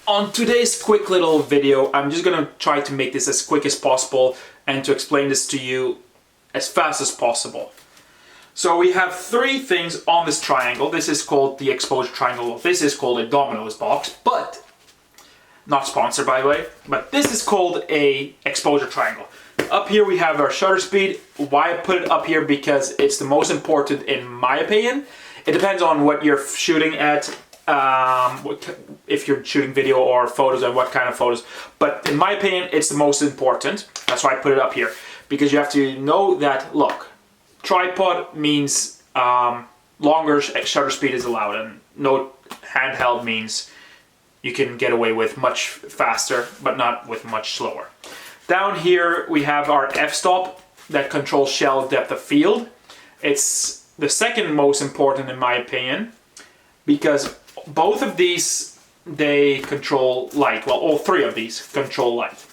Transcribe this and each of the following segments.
On today's quick little video, I'm just gonna try to make this as quick as possible and to explain this to you as fast as possible. So we have three things on this triangle. This is called the exposure triangle. This is called a Domino's box, but not sponsored by the way, but this is called a exposure triangle. Up here we have our shutter speed. Why I put it up here? Because it's the most important in my opinion. It depends on what you're shooting at, if you're shooting video or photos and what kind of photos. But in my opinion, it's the most important. That's why I put it up here. Because you have to know that, look, tripod means longer shutter speed is allowed, and no handheld means you can get away with much faster, but not with much slower. Down here we have our f-stop that controls shallow depth of field. It's the second most important in my opinion, because both of these, they control light. Well, all three of these control light.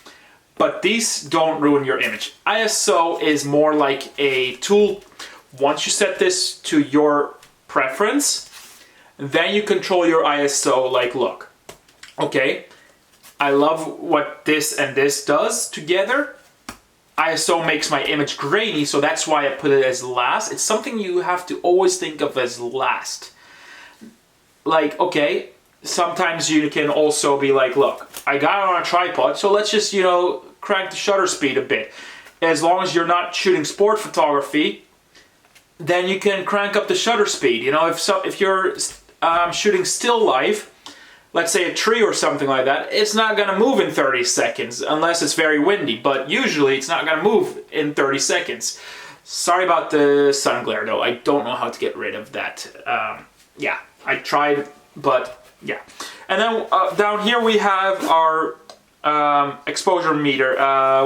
But these don't ruin your image. ISO is more like a tool. Once you set this to your preference, then you control your ISO. Like, look, okay, I love what this and this does together. ISO makes my image grainy, so that's why I put it as last. It's something you have to always think of as last. Like, okay, sometimes you can also be like, look, I got it on a tripod, so let's just, crank the shutter speed a bit. As long as you're not shooting sport photography, then you can crank up the shutter speed. If you're shooting still life, let's say a tree or something like that, it's not gonna move in 30 seconds unless it's very windy, but usually it's not gonna move in 30 seconds. Sorry about the sun glare though, I don't know how to get rid of that. Yeah, I tried, but yeah. And then down here we have our exposure meter.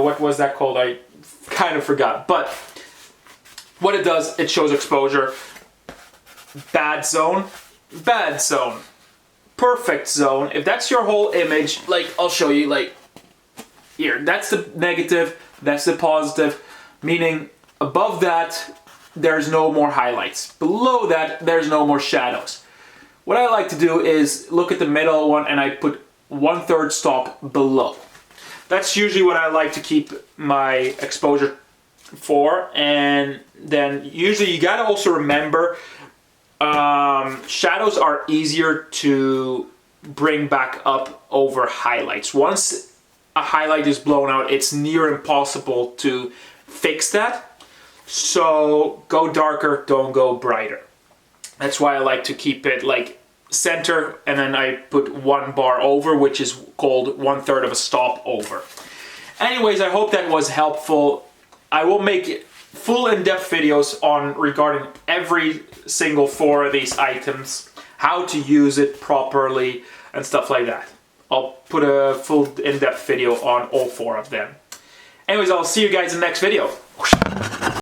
What was that called? I kind of forgot. But what it does, it shows exposure. Bad zone, bad zone. Perfect zone. If that's your whole image, like I'll show you, like here, that's the negative, that's the positive, meaning above that there's no more highlights. Below that there's no more shadows. What I like to do is look at the middle one and I put 1/3 stop below. That's usually what I like to keep my exposure for. And then usually you gotta also remember shadows are easier to bring back up over highlights. Once a highlight is blown out, it's near impossible to fix that. So go darker, don't go brighter. That's why I like to keep it like center, and then I put one bar over, which is called 1/3 of a stop over. Anyways, I hope that was helpful. I will make full in-depth videos on regarding every single 4 of these items, how to use it properly and stuff like that. I'll put a full in-depth video on all 4 of them. Anyways, I'll see you guys in the next video.